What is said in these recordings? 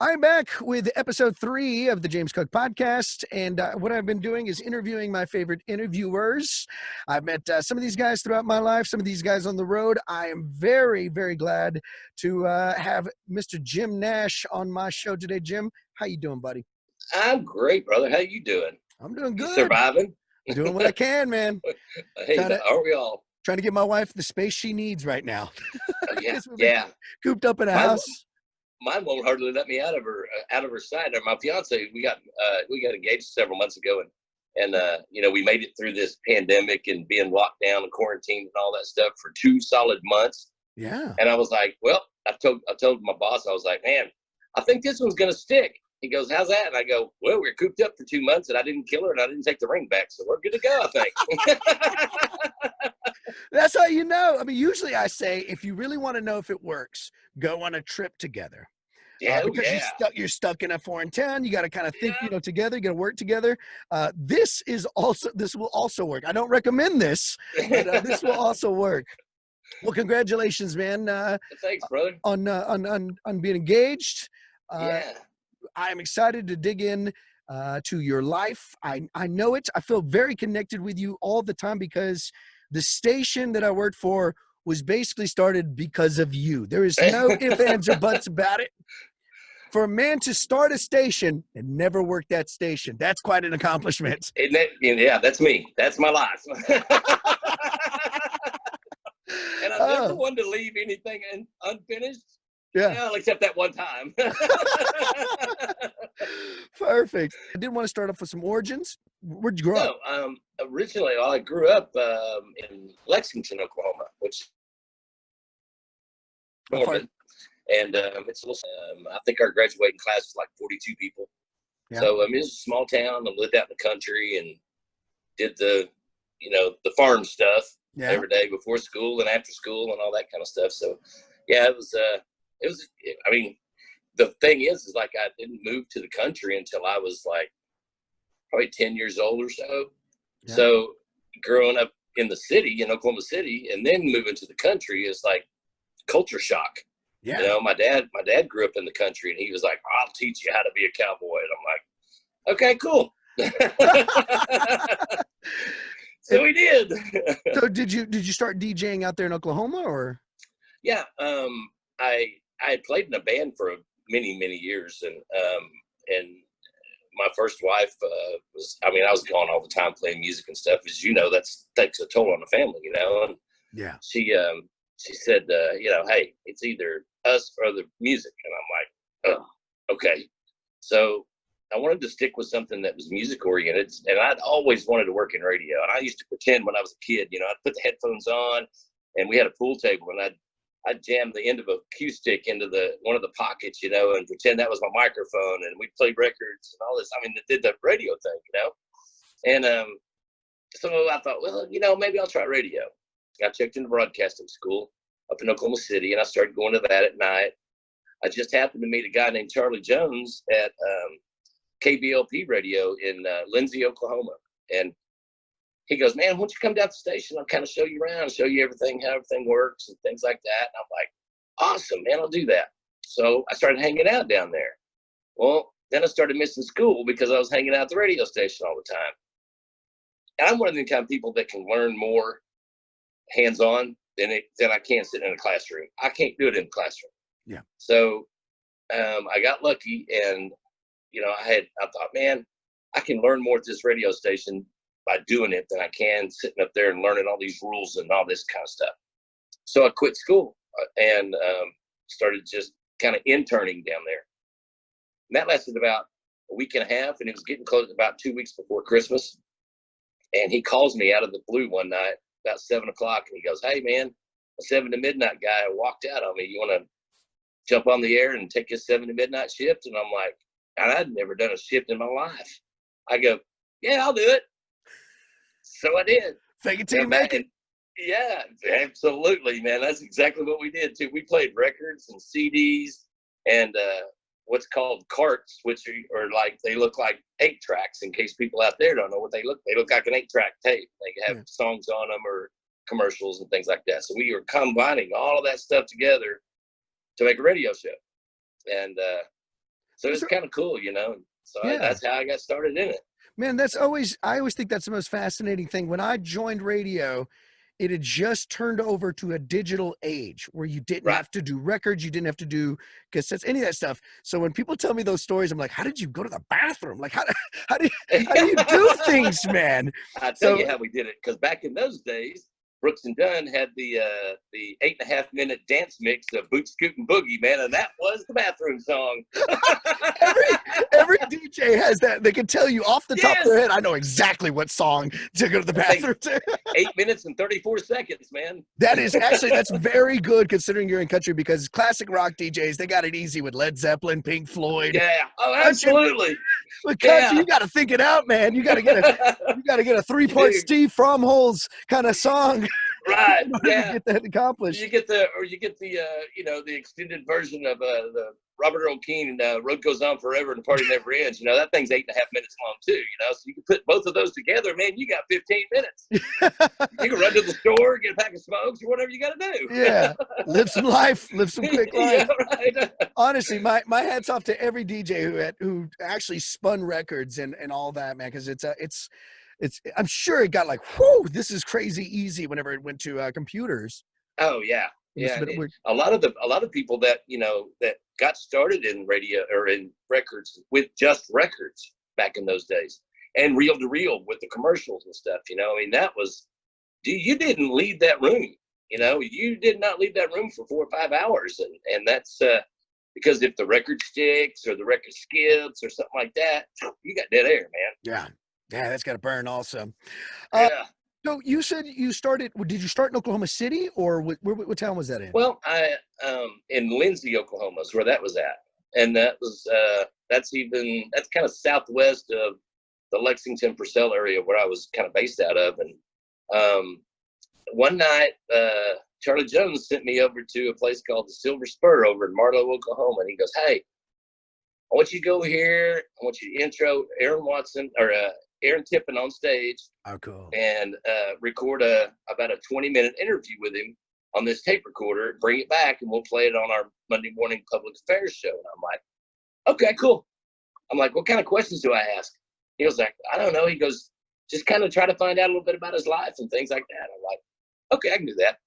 I'm back with episode 3 of the James Cook podcast. And what I've been doing is interviewing my favorite interviewers. I've met some of these guys throughout my life, some of these guys on the road. I am very, very glad to have Mr. Jim Nash on my show today. Jim, how you doing, buddy? I'm great, brother. How you doing? I'm doing good. You surviving? Doing what I can, man. Hey, aren't we all? Trying to give my wife the space she needs right now. Yeah. Cooped up in a house. Mine won't hardly let me out of her side. My fiance, we got engaged several months ago, and we made it through this pandemic and being locked down and quarantined and all that stuff for 2 solid months. Yeah. And I was like, well, I told my boss, I was like, man, I think this one's gonna stick. He goes, how's that? And I go, well, we're cooped up for 2 months and I didn't kill her and I didn't take the ring back. So we're good to go, I think. That's how you know. I mean, usually I say, if you really want to know if it works, go on a trip together. Yeah, because you're stuck in a foreign town. You got to kind of think, together. You got to work together. This will also work. I don't recommend this, but this will also work. Well, congratulations, man. Thanks, brother. On being engaged. Yeah. I am excited to dig in to your life. I know it. I feel very connected with you all the time because the station that I worked for was basically started because of you. There is no ifs, ands, or buts about it. For a man to start a station and never work that station, that's quite an accomplishment. Yeah, that's me. That's my life. And I've never wanted to leave anything unfinished. Yeah. Well, except that one time. Perfect. I did want to start off with some origins. Where'd you grow up? Originally, I grew up in Lexington, Oklahoma, which and it's a little, I think our graduating class was like 42 people. Yeah. So it was a small town. I lived out in the country and did the farm stuff every day before school and after school and all that kind of stuff. So yeah, it was. I mean, the thing is like I didn't move to the country until I was like probably 10 years old or so. Yeah. So growing up in the city, in Oklahoma City, and then moving to the country is like culture shock. Yeah. My dad grew up in the country and he was like, I'll teach you how to be a cowboy. And I'm like, okay, cool. So we did. So did you start DJing out there in Oklahoma or? Yeah. I had played in a band for many, many years, and my first wife I was gone all the time playing music and stuff. As you know, that takes a toll on the family, And yeah, she said, hey, it's either us or the music, and I'm like, oh, okay. So I wanted to stick with something that was music oriented, and I'd always wanted to work in radio. And I used to pretend when I was a kid, I'd put the headphones on, and we had a pool table, and I'd jam the end of a cue stick into one of the pockets, and pretend that was my microphone, and we'd play records and all this. I mean, it did the radio thing, And so I thought, well, maybe I'll try radio. I checked into broadcasting school up in Oklahoma City, and I started going to that at night. I just happened to meet a guy named Charlie Jones at KBLP radio in Lindsay, Oklahoma. And he goes, man, why don't you come down to the station? I'll kind of show you around, show you everything, how everything works and things like that. And I'm like, awesome, man, I'll do that. So I started hanging out down there. Well, then I started missing school because I was hanging out at the radio station all the time. And I'm one of the kind of people that can learn more hands-on than I can sitting in a classroom. I can't do it in a classroom. Yeah. So I got lucky, and I thought, man, I can learn more at this radio station by doing it than I can sitting up there and learning all these rules and all this kind of stuff. So I quit school and started just kind of interning down there. And that lasted about a week and a half, and it was getting close about 2 weeks before Christmas. And he calls me out of the blue one night about 7 o'clock, and he goes, hey, man, a 7 to midnight guy walked out on me. You want to jump on the air and take his 7 to midnight shift? And I'm like, I'd never done a shift in my life. I go, yeah, I'll do it. So I did. Fake it till you make it. Yeah, absolutely, man. That's exactly what we did too. We played records and CDs and what's called carts, which are like, they look like 8 tracks. In case people out there don't know what they look like an 8-track tape. They have songs on them or commercials and things like that. So we were combining all of that stuff together to make a radio show. And So it's kind of cool, you know. So Yeah. that's how I got started in it. Man, I always think that's the most fascinating thing. When I joined radio, it had just turned over to a digital age where you didn't Right. have to do records, you didn't have to do cassettes, any of that stuff. So when people tell me those stories, I'm like, how did you go to the bathroom? Like, how do you do things, man? I'll tell So you how we did it, because back in those days, Brooks and Dunn had the 8.5 minute dance mix of Boot Scootin' Boogie, man, and that was the bathroom song. every DJ has that. They can tell you off the top of their head, I know exactly what song to go to the bathroom to. 8 minutes and 34 seconds, man. That is actually, that's very good considering you're in country, because classic rock DJs, they got it easy with Led Zeppelin, Pink Floyd. Yeah. Oh, absolutely. With country, you got to think it out, man. You got to get a 3-part Steve Fromholz kind of song. Right. In order to get that accomplished. You get the the extended version of the Robert Earl Keen, Road Goes On Forever and the Party Never Ends. You know, that thing's 8.5 minutes long too, you know. So you can put both of those together, man, you got 15 minutes. You can run to the store, get a pack of smokes or whatever you got to do. Yeah. Live some life, live some quick life. Yeah, right. Honestly, my hat's off to every DJ who actually spun records and all that, man, because it's I'm sure it got like, whoo, this is crazy easy whenever it went to computers. Oh yeah. Yeah. A lot of people that, you know, that got started in radio or in records with just records back in those days, and reel to reel with the commercials and stuff, you know. I mean, that was, you didn't leave that room, you know. You did not leave that room for 4 or 5 hours, and that's because if the record sticks or the record skips or something like that, you got dead air, man. Yeah, that's got to burn also. Yeah. So you said you started, did you start in Oklahoma City, or what town was that in? Well, I in Lindsay, Oklahoma is where that was at. And that was that's kind of southwest of the Lexington Purcell area where I was kind of based out of. And one night Charlie Jones sent me over to a place called the Silver Spur over in Marlow, Oklahoma, and he goes, "Hey, I want you to go here. I want you to intro Aaron Watson or Aaron Tippin on stage." Oh, cool. And record about a 20-minute interview with him on this tape recorder, bring it back, and we'll play it on our Monday morning public affairs show. And I'm like, okay, cool. I'm like, what kind of questions do I ask? He was like, I don't know. He goes, just kind of try to find out a little bit about his life and things like that. I'm like, okay, I can do that.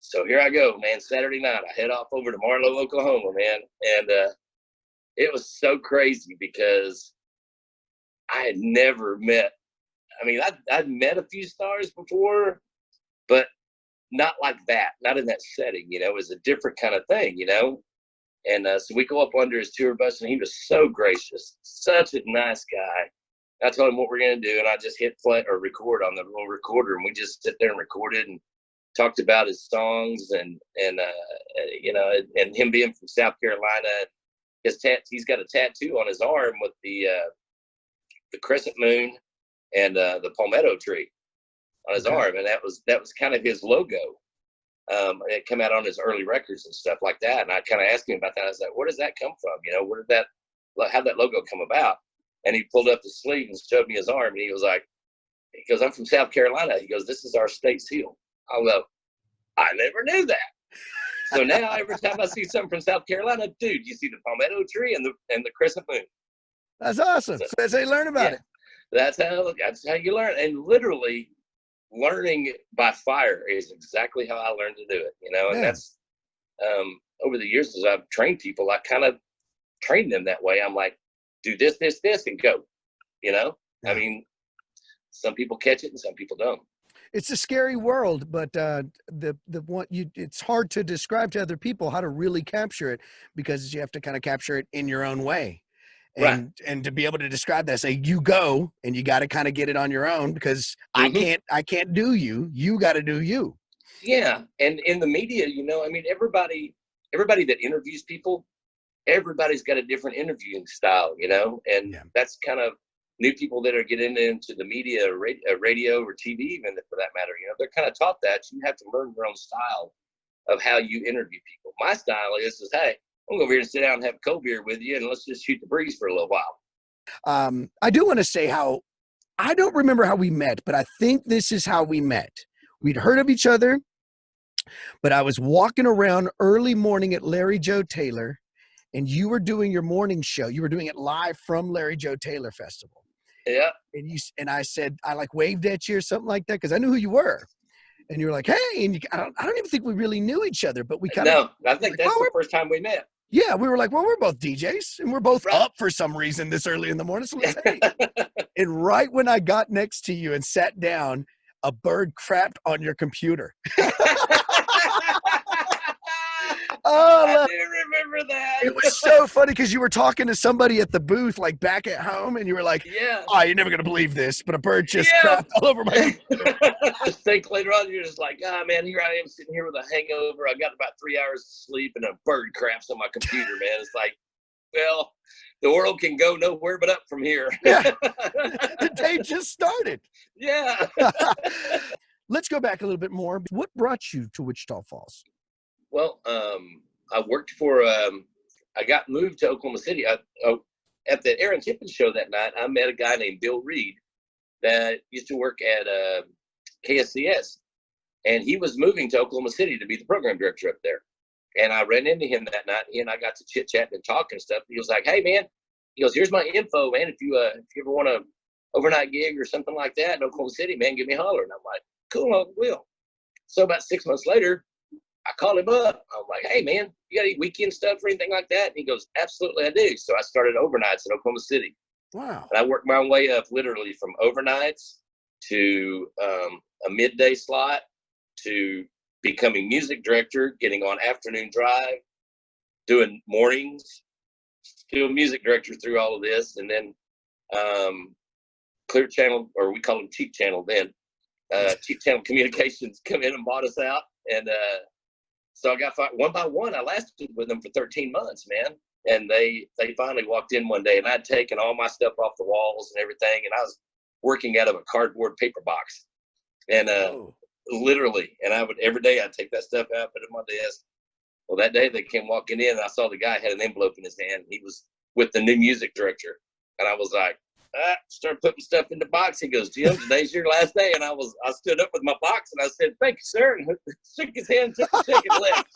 So here I go, man. Saturday night, I head off over to Marlow, Oklahoma, man. And it was so crazy because I had never met, I mean, I'd met a few stars before, but not like that, not in that setting, you know. It was a different kind of thing, you know. And so we go up under his tour bus, and he was so gracious, such a nice guy. I told him what we're going to do, and I just hit play or record on the little recorder, and we just sit there and recorded and talked about his songs and you know, and him being from South Carolina. He's got a tattoo on his arm with the crescent moon and the palmetto tree on his arm, and that was kind of his logo. It came out on his early records and stuff like that. And I kind of asked him about that. I was like, where does that come from? You know, how'd that logo come about? And he pulled up the sleeve and showed me his arm, and he goes, I'm from South Carolina. He goes, this is our state seal. I'll go, I never knew that. So now every time I see something from South Carolina, dude, you see the palmetto tree and the crescent moon. That's awesome. So that's how you learn about it. That's how you learn. And literally learning by fire is exactly how I learned to do it, you know. And that's over the years as I've trained people, I kind of train them that way. I'm like, do this, and go, you know. I mean, some people catch it and some people don't. It's a scary world, but it's hard to describe to other people how to really capture it, because you have to kind of capture it in your own way. And to be able to describe that, say you go, and you got to kind of get it on your own, because I can't do you got to do you. Yeah. And in the media, you know, I mean, everybody that interviews people, everybody's got a different interviewing style, you know, and that's kind of new people that are getting into the media, radio or TV, even for that matter, you know, they're kind of taught that you have to learn your own style of how you interview people. My style is hey, I'm going to go over here and sit down and have a cold beer with you, and let's just shoot the breeze for a little while. I do want to say how, I don't remember how we met, but I think this is how we met. We'd heard of each other, but I was walking around early morning at Larry Joe Taylor, and you were doing your morning show. You were doing it live from Larry Joe Taylor Festival. Yeah. And I said, I like waved at you or something like that because I knew who you were. And you were like, hey, and I don't even think we really knew each other, but we kind of. No, I think like, that's the first time we met. Yeah, we were like, well, we're both DJs and we're both Right. up for some reason this early in the morning. So let's hang. And right when I got next to you and sat down, a bird crapped on your computer. I do remember that. It was so funny because you were talking to somebody at the booth, like back at home, and you were like, yeah, oh, you're never going to believe this, but a bird just crapped all over my computer. I think later on, you're just like, man, here I am sitting here with a hangover. I got about 3 hours of sleep and a bird craps on my computer, man. It's like, well, the world can go nowhere but up from here. Yeah. The day just started. Yeah. Let's go back a little bit more. What brought you to Wichita Falls? Well, I worked for, I got moved to Oklahoma City. At the Aaron Tippin show that night, I met a guy named Bill Reed that used to work at KSCS. And he was moving to Oklahoma City to be the program director up there. And I ran into him that night. He and I got to chit-chatting and talking and stuff. He was like, hey, man, he goes, here's my info, man. If you ever want a overnight gig or something like that in Oklahoma City, man, give me a holler. And I'm like, cool, I will. So about 6 months later, I called him up. I'm like, hey, man, you got any weekend stuff or anything like that? And he goes, absolutely, I do. So I started overnights in Oklahoma City. Wow. And I worked my way up literally from overnights to a midday slot to becoming music director, getting on afternoon drive, doing mornings, still music director through all of this. And then Clear Channel, or we call them Cheap Channel then, Cheap Channel Communications come in and bought us out. And so I got fired one by one. I lasted with them for 13 months, man. And they finally walked in one day, and I'd taken all my stuff off the walls and everything, and I was working out of a cardboard paper box. And literally, and I would every day I'd take that stuff out, put it on my desk. Well, that day they came walking in, and I saw the guy had an envelope in his hand. He was with the new music director, and I was like, start putting stuff in the box. He goes, Jim, today's your last day. And I stood up with my box and I said, thank you, sir. And shook his hand, took a shake and left.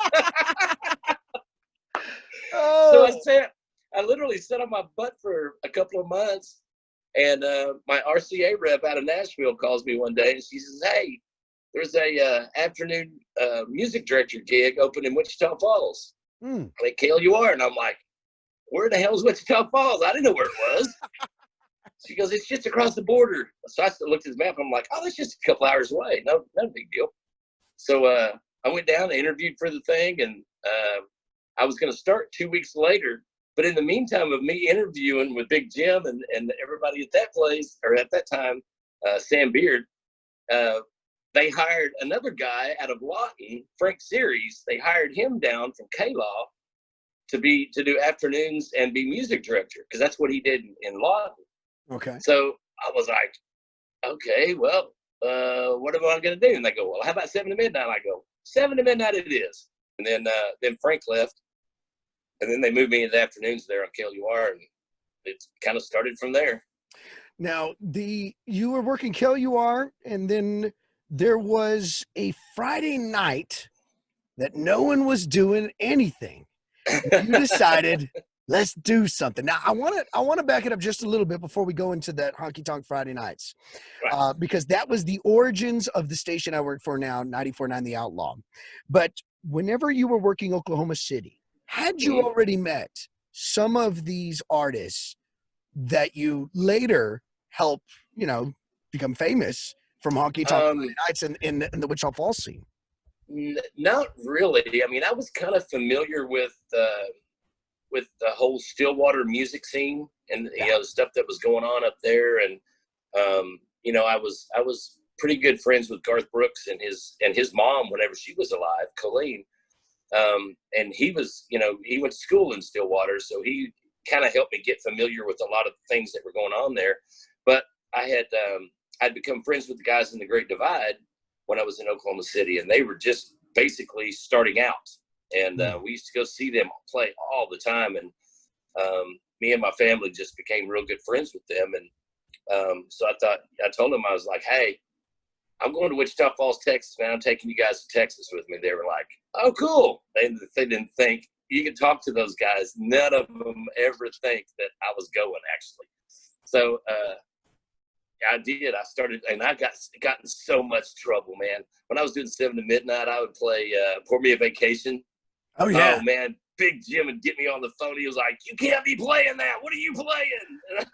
So I literally sat on my butt for a couple of months. And my RCA rep out of Nashville calls me one day and she says, hey, there's a afternoon music director gig open in Wichita Falls. Like, Cale, you are. And I'm like, where the hell is Wichita Falls? I didn't know where it was. She goes, it's just across the border. So I looked at the map. I'm like, oh, that's just a couple hours away. No big deal. So I went down and interviewed for the thing. And I was going to start 2 weeks later. But in the meantime of me interviewing with Big Jim and everybody at that place, or at that time, Sam Beard, they hired another guy out of Lawton, Frank Series. They hired him down from K-Law to do afternoons and be music director, because that's what he did in Lawton. Okay. So I was like, okay, well, what am I going to do? And they go, well, how about 7 to midnight? I go, 7 to midnight it is. And then Frank left. And then they moved me into the afternoons there on KLUR, and it kind of started from there. Now, you were working KLUR, and then there was a Friday night that no one was doing anything. You decided, let's do something. Now, I want to back it up just a little bit before we go into that Honky Tonk Friday Nights, right. Because that was the origins of the station I work for now, 94.9 The Outlaw. But whenever you were working Oklahoma City, had you already met some of these artists that you later helped, become famous from Honky Tonk Friday Nights in the Wichita Falls scene? Not really. I mean, I was kind of familiar with the whole Stillwater music scene and the stuff that was going on up there, and I was pretty good friends with Garth Brooks and his mom whenever she was alive, Colleen. And he was, he went to school in Stillwater, so he kind of helped me get familiar with a lot of things that were going on there. But I'd become friends with the guys in the Great Divide when I was in Oklahoma City, and they were just basically starting out. And we used to go see them play all the time. And me and my family just became real good friends with them. And so I told them, I was like, hey, I'm going to Wichita Falls, Texas, man. I'm taking you guys to Texas with me. They were like, oh, cool. They didn't think, you can talk to those guys. None of them ever think that I was going, actually. So I did. I started, and I got in so much trouble, man. When I was doing 7 to Midnight, I would play Pour Me a Vacation. Oh, yeah. Oh, man. Big Jim would get me on the phone. He was like, "You can't be playing that. What are you playing?"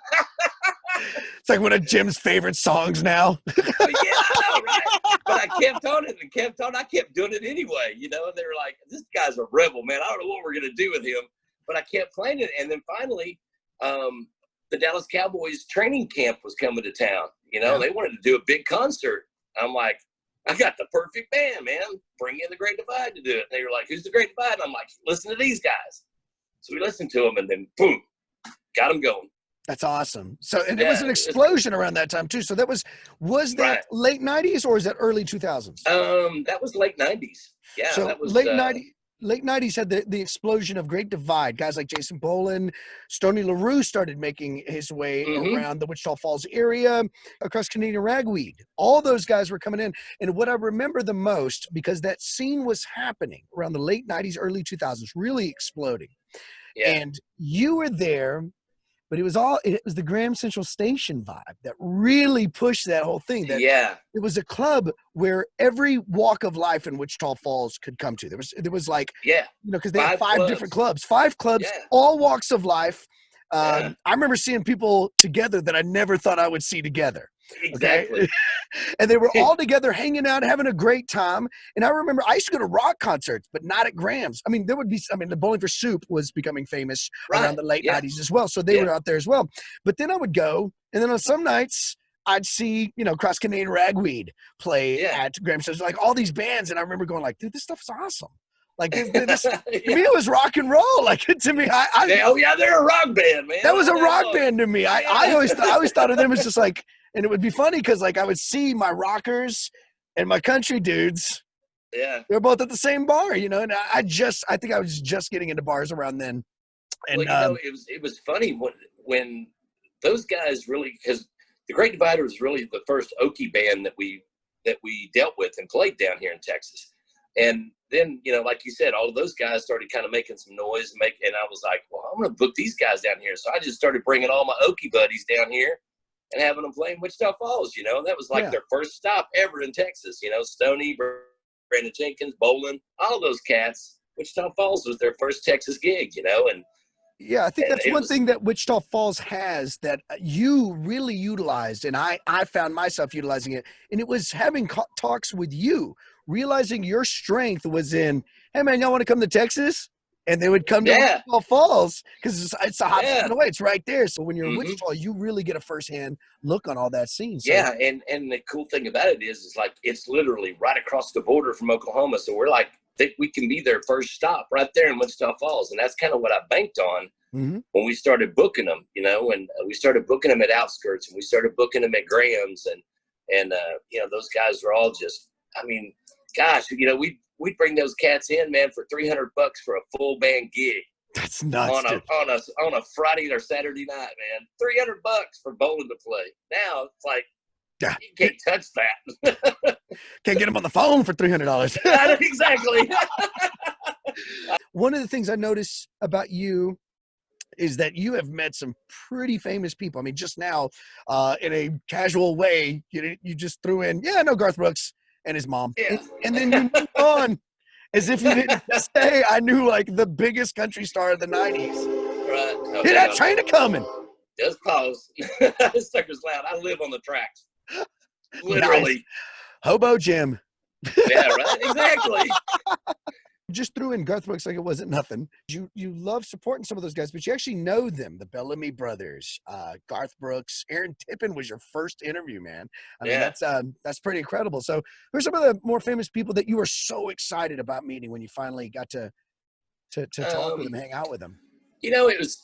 It's like one of Jim's favorite songs now. Yeah, I know, right? But I kept on it and kept on. I kept doing it anyway, you know. And they were like, "This guy's a rebel, man. I don't know what we're gonna do with him." But I kept playing it, and then finally, the Dallas Cowboys training camp was coming to town. You know, they wanted to do a big concert. I'm like, I got the perfect band, man. Bring in the Great Divide to do it. And they were like, "Who's the Great Divide?" And I'm like, "Listen to these guys." So we listened to them, and then boom, got them going. That's awesome. So, and it was an explosion around that time too. So that was that late 90s or is that early 2000s? That was late 90s. Yeah, so that was late 90s had the explosion of Great Divide. Guys like Jason Boland, Stoney LaRue started making his way around the Wichita Falls area, across Canadian Ragweed. All those guys were coming in. And what I remember the most, because that scene was happening around the late 90s, early 2000s, really exploding. Yeah. And you were there, but it was the Graham Central Station vibe that really pushed that whole thing. It was a club where every walk of life in Wichita Falls could come to. There was like, because they had 5 different clubs, 5 clubs, all walks of life. I remember seeing people together that I never thought I would see together. Exactly. Okay? And they were all together hanging out, having a great time. And I remember I used to go to rock concerts, but not at Graham's. I mean, the Bowling for Soup was becoming famous around the late 90s as well. So they were out there as well. But then I would go, and then on some nights I'd see, Cross Canadian Ragweed play at Graham's. So like all these bands. And I remember going like, dude, this stuff is awesome. Like this, to me, it was rock and roll. Like to me, they're a rock band, man. That was a rock band to me. I always thought of them as just like, and it would be funny because like I would see my rockers and my country dudes. Yeah, they're both at the same bar, And I think I was just getting into bars around then. And it was funny when those guys really, because the Great Divider was really the first Okie band that we dealt with and played down here in Texas. And then, like you said, all of those guys started kind of making some noise, and I was like, well, I'm going to book these guys down here. So I just started bringing all my Okie buddies down here and having them play in Wichita Falls. That was like their first stop ever in Texas. Stoney, Brandon Jenkins, Boland, all those cats. Wichita Falls was their first Texas gig, and yeah, I think that's one thing that Wichita Falls has that you really utilized, and I found myself utilizing it, and it was having talks with you, realizing your strength was in, hey, man, y'all want to come to Texas? And they would come to Wichita Falls because it's a hop step away. It's right there. So when you're in Wichita, you really get a firsthand look on all that scene. So. Yeah, and the cool thing about it is like it's literally right across the border from Oklahoma. So we're like, think we can be their first stop right there in Wichita Falls. And that's kind of what I banked on when we started booking them, and we started booking them at Outskirts and we started booking them at Graham's and those guys were all just, I mean, gosh, we'd bring those cats in, man, for $300 for a full band gig. That's nuts. On a Friday or Saturday night, man. $300 for Boland to play. Now it's like you can't touch that. Can't get them on the phone for $300. Exactly. One of the things I notice about you is that you have met some pretty famous people. I mean, just now, in a casual way, you just threw in, I know Garth Brooks and his mom. Yeah. And then you moved on as if you didn't say, I knew like the biggest country star of the 90s. Right. Okay. Hear that train coming. Just pause. This sucker's loud. I live on the tracks. Literally. Nice. Hobo Jim. Yeah, right? Exactly. Just threw in Garth Brooks like it wasn't nothing. You love supporting some of those guys, but you actually know them. The Bellamy Brothers, Garth Brooks, Aaron Tippin was your first interview, man. I mean, that's pretty incredible. So who's some of the more famous people that you were so excited about meeting when you finally got to talk with them, hang out with them? It was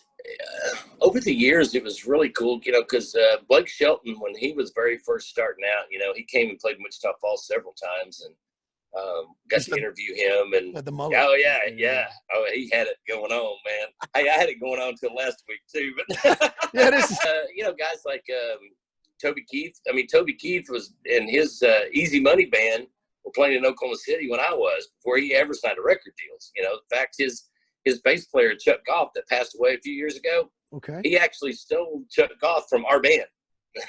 over the years, it was really cool, because Blake Shelton, when he was very first starting out, he came and played in Wichita Falls several times and got to interview him. And oh he had it going on, man. I had it going on until last week too. But guys like Toby Keith. I mean, Toby Keith was in his Easy Money band were playing in Oklahoma City when I was, before he ever signed a record deals. In fact, his his bass player, Chuck Goff, that passed away a few years ago, Okay. he actually stole Chuck Goff from our band.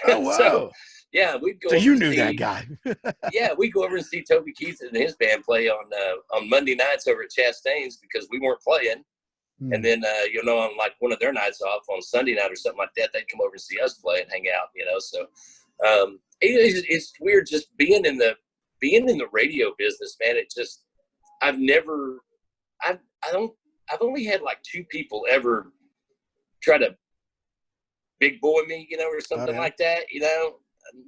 Oh, wow. So, yeah, we'd go So over you and knew see, that guy. yeah, we'd go over and see Toby Keith and his band play on Monday nights over at Chastain's because we weren't playing. And then, on like one of their nights off on Sunday night or something like that, they'd come over and see us play and hang out, So it's weird just being in the radio business, man. It just, I've only had like two people ever try to big boy me, or something like that,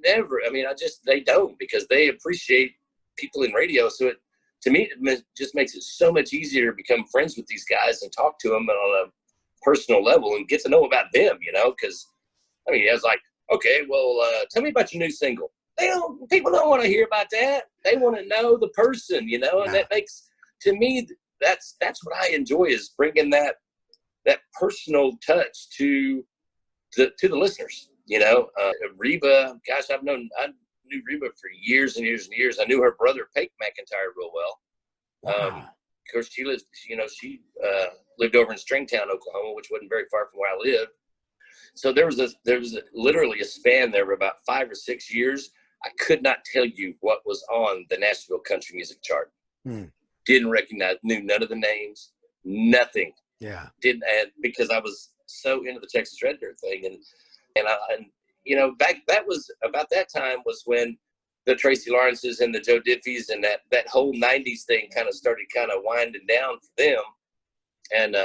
Never. I mean, they don't, because they appreciate people in radio. So to me, it just makes it so much easier to become friends with these guys and talk to them on a personal level and get to know about them, because, I mean, I was like, okay, well, tell me about your new single. People don't want to hear about that. They want to know the person, and that makes, to me, that's what I enjoy, is bringing that personal touch to the listeners, Reba, gosh, I knew Reba for years and years and years. I knew her brother, Pate McIntyre, real well. Wow. Of course, she lived over in Stringtown, Oklahoma, which wasn't very far from where I lived. So there was literally a span there of about 5 or 6 years. I could not tell you what was on the Nashville country music chart. Didn't recognize, knew none of the names, nothing. Yeah. Didn't, because I was so into the Texas Red Dirt thing, and back, that was about that time was when the Tracy Lawrences and the Joe Diffies and that whole 90s thing kind of started winding down for them. And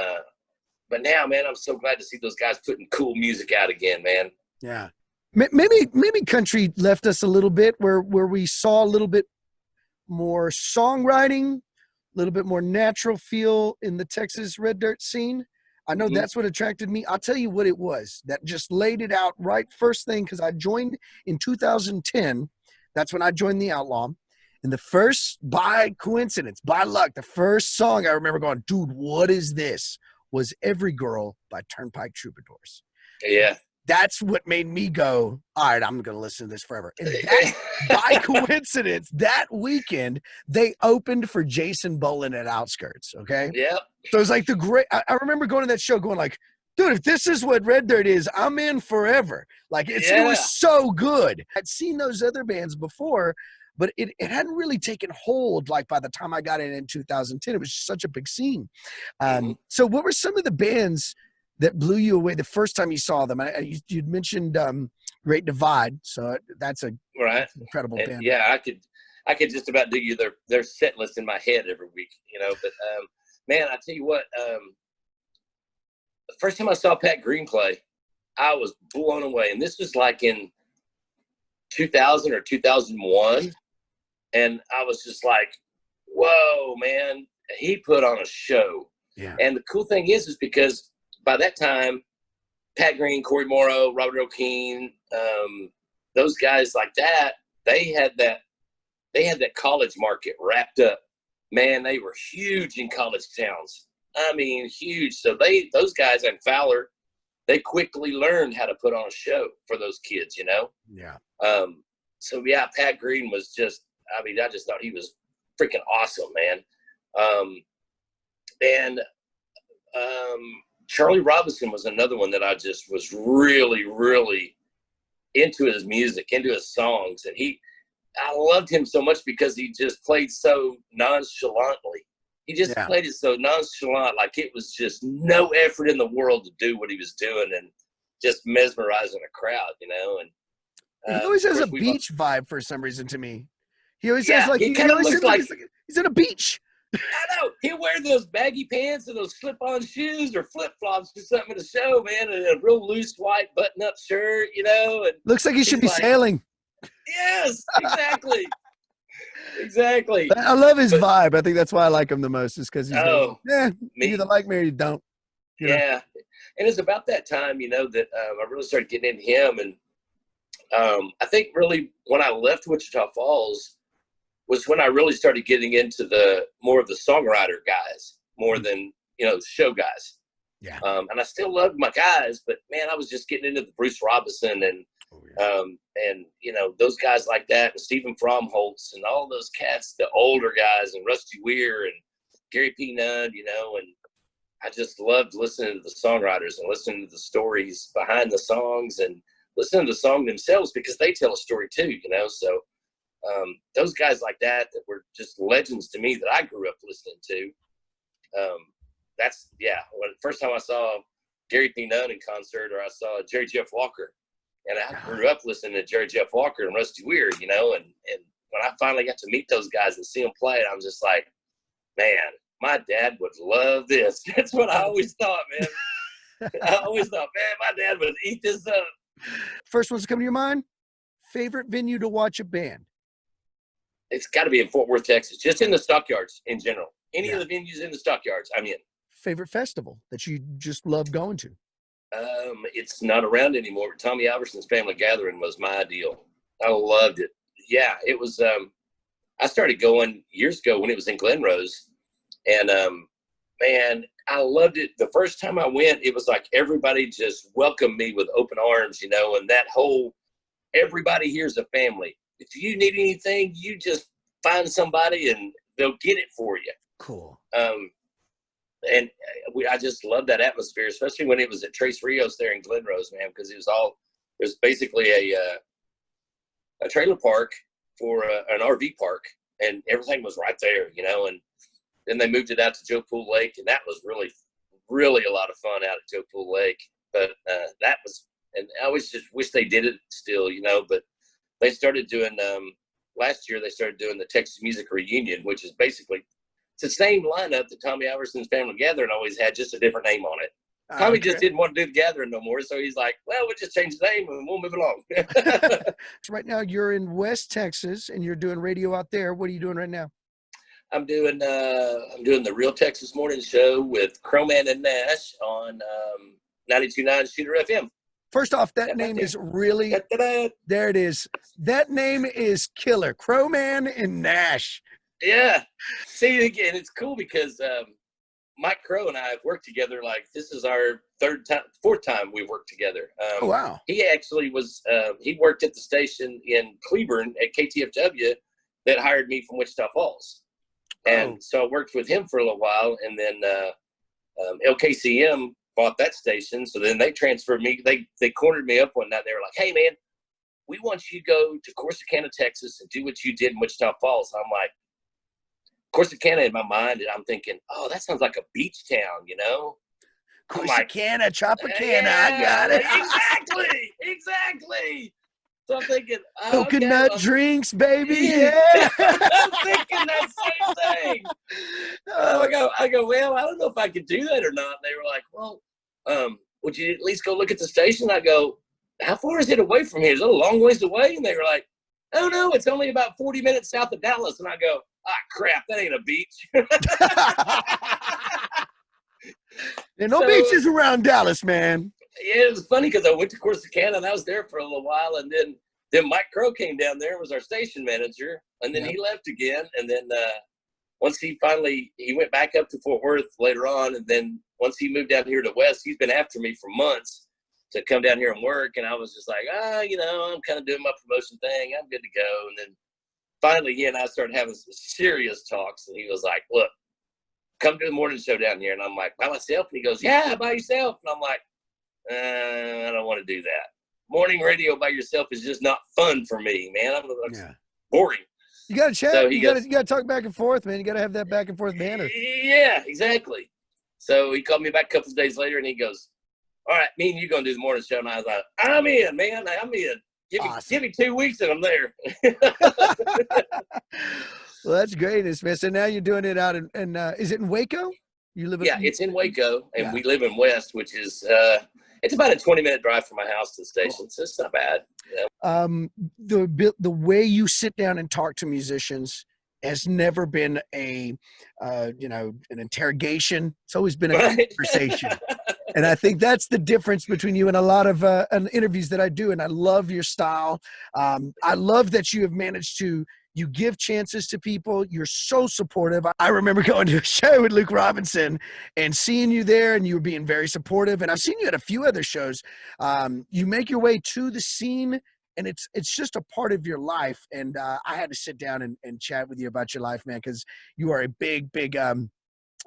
but now, man, I'm so glad to see those guys putting cool music out again, man. Yeah. Maybe country left us a little bit where we saw a little bit more songwriting, a little bit more natural feel in the Texas Red Dirt scene. I know that's what attracted me. I'll tell you what it was that just laid it out right first thing, because I joined in 2010. That's when I joined the Outlaw. And the first, by coincidence, by luck, the first song I remember going, dude, what is this? Was Every Girl by Turnpike Troubadours. Yeah. That's what made me go, all right, I'm going to listen to this forever. And that, by coincidence, that weekend, they opened for Jason Boland at Outskirts, okay? Yeah. So it was like I remember going to that show going like, dude, if this is what Red Dirt is, I'm in forever. Like, it was so good. I'd seen those other bands before, but it hadn't really taken hold. Like, by the time I got in 2010, it was such a big scene. So what were some of the bands that blew you away the first time you saw them? You'd mentioned Great Divide, so that's a incredible band. Yeah, I could just about do you their set list in my head every week, But man, I tell you what, the first time I saw Pat Green play, I was blown away, and this was like in 2000 or 2001, and I was just like, whoa, man, he put on a show. Yeah. And the cool thing is because by that time, Pat Green, Corey Morrow, Robert O'Keen, those guys like that, they had that college market wrapped up. Man, they were huge in college towns. I mean, huge. So those guys and Fowler, they quickly learned how to put on a show for those kids, Yeah. So yeah, Pat Green was just, I just thought he was freaking awesome, man. And Charlie Robinson was another one that I just was really, really into his music, into his songs. And I loved him so much because he just played so nonchalantly. He just played it so nonchalant, like it was just no effort in the world to do what he was doing and just mesmerizing a crowd, And he always has a beach vibe for some reason to me. He always has like, he kind of looks like he's at a beach. I know. He'll wear those baggy pants and those slip-on shoes or flip-flops or something at the show, man, and a real loose white button-up shirt, And looks like he should be sailing. Yes, exactly. Exactly. I love his vibe. I think that's why I like him the most, is because he's you either like me or you don't. Yeah. And it's about that time, that I really started getting into him. And I think really when I left Wichita Falls was when I really started getting into more of the songwriter guys, more than, show guys. Yeah. And I still loved my guys, but man, I was just getting into the Bruce Robinson and those guys like that, and Stephen Fromholtz and all those cats, the older guys, and Rusty Weir and Gary P. Nunn, and I just loved listening to the songwriters and listening to the stories behind the songs and listening to the song themselves, because they tell a story too, you know. So those guys like that were just legends to me that I grew up listening to. That's, yeah, when the first time I saw Gary P. Nunn in concert, or I saw Jerry Jeff Walker, and I grew up listening to Jerry Jeff Walker and Rusty Weir, you know, and when I finally got to meet those guys and see them play, I was just like, man, my dad would love this. That's what I always thought, man. I always thought, man, my dad would eat this up. First ones to come to your mind? Favorite venue to watch a band? It's got to be in Fort Worth, Texas, just in the stockyards in general. Any of the venues in the stockyards, I'm in. Favorite festival that you just love going to? It's not around anymore. Tommy Alverson's Family Gathering was my ideal. I loved it. Yeah, it was. I started going years ago when it was in Glen Rose, and man, I loved it. The first time I went, it was like everybody just welcomed me with open arms, you know, and that whole, everybody here's a family. If you need anything, you just find somebody and they'll get it for you. Cool. And I just love that atmosphere, especially when it was at Tres Rios there in Glen Rose, man, because it was basically a trailer park for an RV park, and everything was right there, you know. And then they moved it out to Joe Pool Lake, and that was really, really a lot of fun out at Joe Pool Lake. But that was, and I always just wish they did it still, you know. But they started doing last year. They started doing the Texas Music Reunion, which is basically, it's the same lineup that Tommy Alverson's Family Gathering always had, just a different name on it. Tommy just didn't want to do the gathering no more, so he's like, well, we'll just change the name and we'll move along. So right now you're in West Texas and you're doing radio out there. What are you doing right now? I'm doing the Real Texas Morning Show with Crowman and Nash on 92.9 Shooter FM. First off, that name is really, there it is. That name is killer. Crowman and Nash. Yeah. See, again, it's cool because Mike Crow and I have worked together. Like, this is our fourth time we've worked together. Oh, wow. He actually was, he worked at the station in Cleburne at KTFW that hired me from Wichita Falls. And so I worked with him for a little while, and then LKCM bought that station. So then they transferred me. They cornered me up one night. They were like, hey, man, we want you to go to Corsicana, Texas, and do what you did in Wichita Falls. And I'm like, Corsicana in my mind, and I'm thinking, oh, that sounds like a beach town, you know? Corsicana, Tropicana, yeah, I got it. Exactly. So I'm thinking, coconut drinks, baby. Yeah. I'm thinking that same thing. I go, well, I don't know if I could do that or not. And they were like, well, would you at least go look at the station? I go, how far is it away from here? Is it a long ways away? And they were like, oh, no, it's only about 40 minutes south of Dallas. And I go, crap, that ain't a beach. There are no beaches around Dallas, man. Yeah, it was funny because I went to Corsicana and I was there for a little while, and then Mike Crow came down there and was our station manager, and then he left again, and then once he went back up to Fort Worth later on, and then once he moved down here to West, he's been after me for months to come down here and work, and I was just like, you know, I'm kind of doing my promotion thing, I'm good to go. And then finally he and I started having some serious talks, and he was like, look, come to the morning show down here. And I'm like, by myself? And he goes, yeah, by yourself. And I'm like, I don't want to do that. Morning radio by yourself is just not fun for me, man. Boring. You got to chat. So you got to talk back and forth, man. You got to have that back and forth banter. Yeah, exactly. So he called me back a couple of days later, and he goes, all right, me and you going to do the morning show. And I was like, I'm in, man. I'm in. Give me 2 weeks and I'm there. Well, that's great, man. So now you're doing it out in is it in Waco? You live it's in Waco, and we live in West, which is it's about a 20-minute drive from my house to the station, so it's not bad. You know? The way you sit down and talk to musicians has never been an interrogation. It's always been a conversation. And I think that's the difference between you and a lot of interviews that I do. And I love your style. I love that you have managed to, you give chances to people. You're so supportive. I remember going to a show with Luke Robinson and seeing you there, and you were being very supportive. And I've seen you at a few other shows. You make your way to the scene, and it's just a part of your life. And I had to sit down and chat with you about your life, man, because you are a big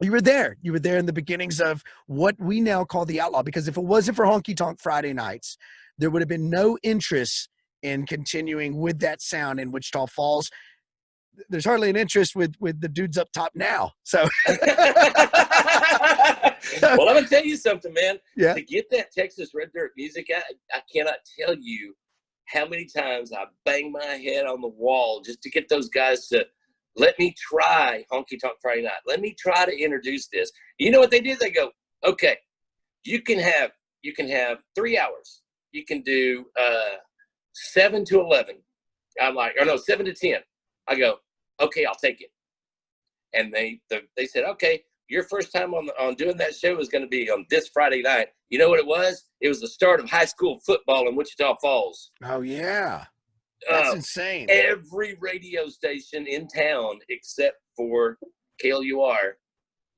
You were there. You were there in the beginnings of what we now call the Outlaw, because if it wasn't for Honky Tonk Friday Nights, there would have been no interest in continuing with that sound in Wichita Falls. There's hardly an interest with the dudes up top now. So, Well, I'm gonna tell you something, man. yeah. To get that Texas Red Dirt music, I cannot tell you how many times I banged my head on the wall just to get those guys to let me try Honky Tonk Friday Night. Let me try to introduce this. You know what they did? They go, okay, you can have 3 hours. You can do 7 to 11. I'm like, or no, 7 to 10. I go, okay, I'll take it. And they said, okay, your first time on doing that show is going to be on this Friday night. You know what it was? It was the start of high school football in Wichita Falls. Oh, yeah. That's insane. Every radio station in town except for KLUR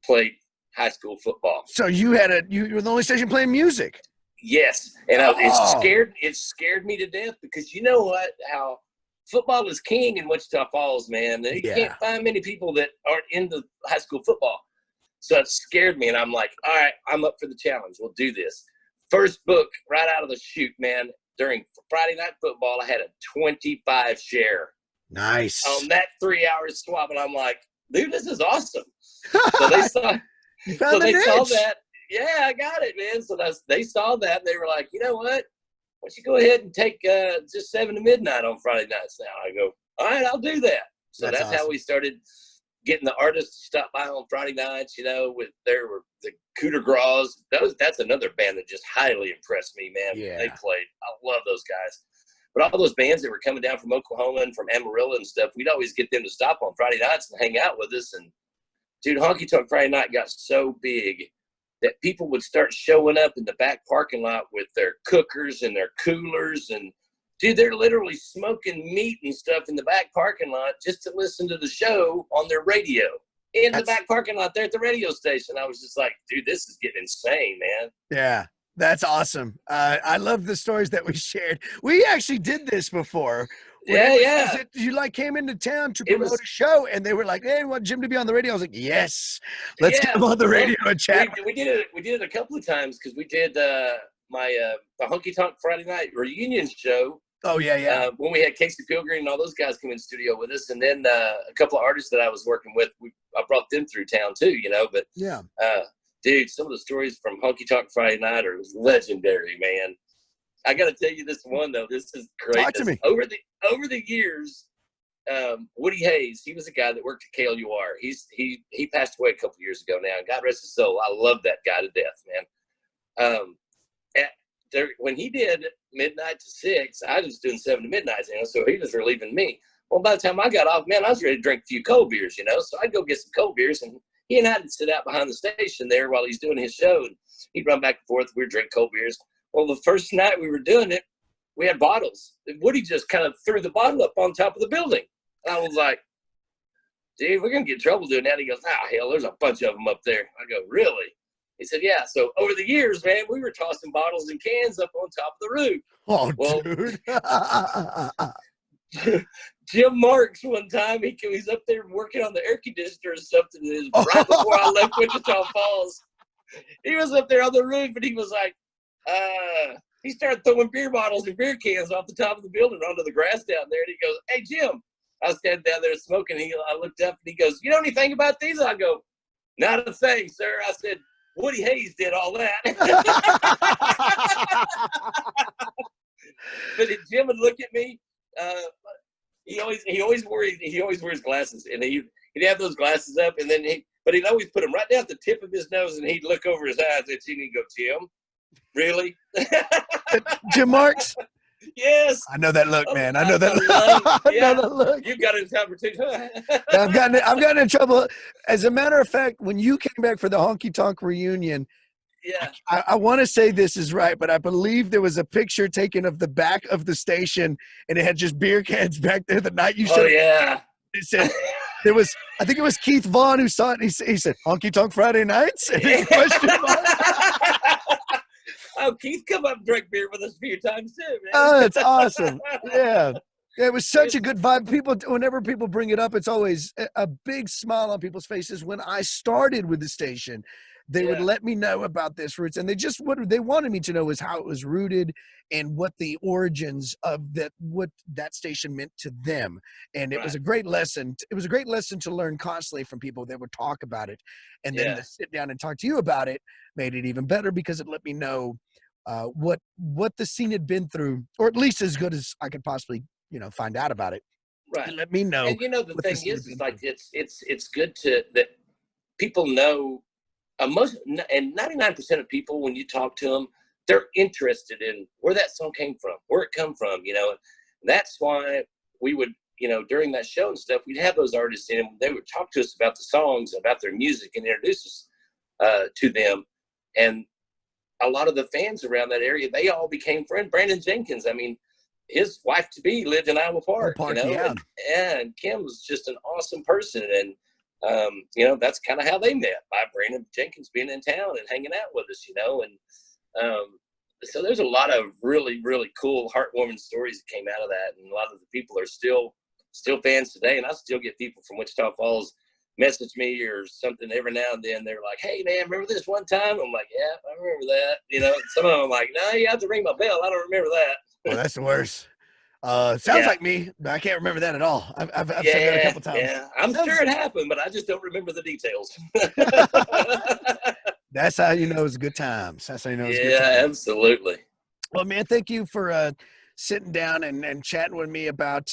played high school football. So you were the only station playing music. Yes, and it scared me to death, because you know what? How football is king in Wichita Falls, man. You can't find many people that aren't into high school football. So it scared me, and I'm like, all right, I'm up for the challenge. We'll do this. First book right out of the chute, man. During Friday Night Football, I had a 25 share. Nice. On that 3 hours swap, and I'm like, dude, this is awesome. So they saw that. Yeah, I got it, man. So they saw that, and they were like, you know what? Why don't you go ahead and take just 7 to midnight on Friday nights now? I go, all right, I'll do that. So that's awesome. How we started getting the artists to stop by on Friday nights, with there were the Cooter Graws. That's another band that just highly impressed me, man. Yeah. They played. I love those guys. But all those bands that were coming down from Oklahoma and from Amarillo and stuff, we'd always get them to stop on Friday nights and hang out with us. And, dude, Honky Tonk Friday Night got so big that people would start showing up in the back parking lot with their cookers and their coolers. And, dude, they're literally smoking meat and stuff in the back parking lot just to listen to the show on their radio. In the back parking lot there at the radio station. I was just like, dude, this is getting insane, man. Yeah, that's awesome. I love the stories that we shared. We actually did this before. Yeah. You came into town to promote a show, and they were like, hey, want Jim to be on the radio? I was like, yes, let's get him on the radio and chat. We did it a couple of times, because we did the Honky Tonk Friday Night reunion show. Oh, yeah. When we had Casey Pilgrim and all those guys come in the studio with us, and then a couple of artists that I was working with, I brought them through town too, But yeah, dude, some of the stories from Honky Tonk Friday Night are legendary, man. I got to tell you this one though. This is great. Talk to me. Over the years, Woody Hayes, he was a guy that worked at KLUR. He passed away a couple of years ago now. God rest his soul. I love that guy to death, man. When he did midnight to 6, I was doing 7 to midnight, so he was relieving me. Well, by the time I got off, man, I was ready to drink a few cold beers, so I'd go get some cold beers, and he and I would sit out behind the station there while he's doing his show, and he'd run back and forth. We'd drink cold beers. Well, the first night we were doing it, we had bottles. And Woody just kind of threw the bottle up on top of the building. And I was like, dude, we're going to get in trouble doing that. He goes, hell, there's a bunch of them up there. I go, really? He said, yeah. So over the years, man, we were tossing bottles and cans up on top of the roof. Oh, dude. Jim Marks, one time, he's up there working on the air conditioner or something. It was right before I left Wichita Falls. He was up there on the roof, and he was like, he started throwing beer bottles and beer cans off the top of the building onto the grass down there. And he goes, hey, Jim. I was standing down there smoking. I looked up, and he goes, you know anything about these? I go, not a thing, sir. I said, Woody Hayes did all that. But Jim would look at me. He always wears glasses, and he'd have those glasses up, and then he'd always put them right down at the tip of his nose, and he'd look over his eyes and he'd go, Jim, really? Jim Marks? Yes. I know that look, man. I know that look. I know that look. You've got it in time too. I've gotten in trouble. As a matter of fact, when you came back for the Honky Tonk reunion, yeah, I want to say this is right, but I believe there was a picture taken of the back of the station, and it had just beer cans back there the night you showed. Oh, yeah. It said, I think it was Keith Vaughn who saw it, and he said, Honky Tonk Friday Nights? And question mark. Oh, Keith come up and drank beer with us a few times too, man. Oh, that's awesome. Yeah. It was such a good vibe. People, whenever people bring it up, it's always a big smile on people's faces. When I started with the station, they would let me know about this roots, and what they wanted me to know was how it was rooted and what the origins of what that station meant to them. And it was a great lesson. It was a great lesson to learn constantly from people that would talk about it, and then to sit down and talk to you about it made it even better because it let me know what the scene had been through, or at least as good as I could possibly find out about it. Right. And let me know. And the thing is like it's good that people know. Most and 99% of people, when you talk to them, they're interested in where that song came from, where it come from. And that's why we would, during that show and stuff, we'd have those artists in, and they would talk to us about the songs, about their music, and introduce us to them. And a lot of the fans around that area, they all became friends. Brandon Jenkins, I mean, his wife to be lived in Iowa Park, and Kim was just an awesome person. And, that's kind of how they met, by Brandon Jenkins being in town and hanging out with us, and so there's a lot of really, really cool, heartwarming stories that came out of that. And a lot of the people are still fans today. And I still get people from Wichita Falls message me or something every now and then. They're like, "Hey man, remember this one time?" I'm like, "Yeah, I remember that." Some of them are like, "No, you have to ring my bell. I don't remember that." Well, that's the worst. Sounds like me, but I can't remember that at all. I've said that a couple times. Yeah, I'm sure it happened, but I just don't remember the details. That's how you know it's good times. That's how you know it's good times. Yeah, absolutely. Well, man, thank you for sitting down and chatting with me about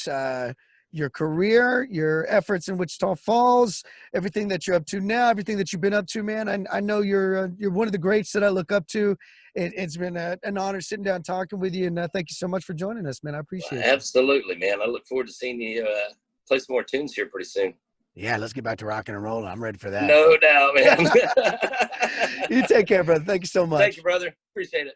your career, your efforts in Wichita Falls, everything that you're up to now, everything that you've been up to, man. I know you're one of the greats that I look up to. It's been an honor sitting down talking with you, and thank you so much for joining us, man. I appreciate it. Absolutely, man. I look forward to seeing you play some more tunes here pretty soon. Yeah, let's get back to rocking and rolling. I'm ready for that. No doubt, man. You take care, brother. Thank you so much. Thank you, brother. Appreciate it.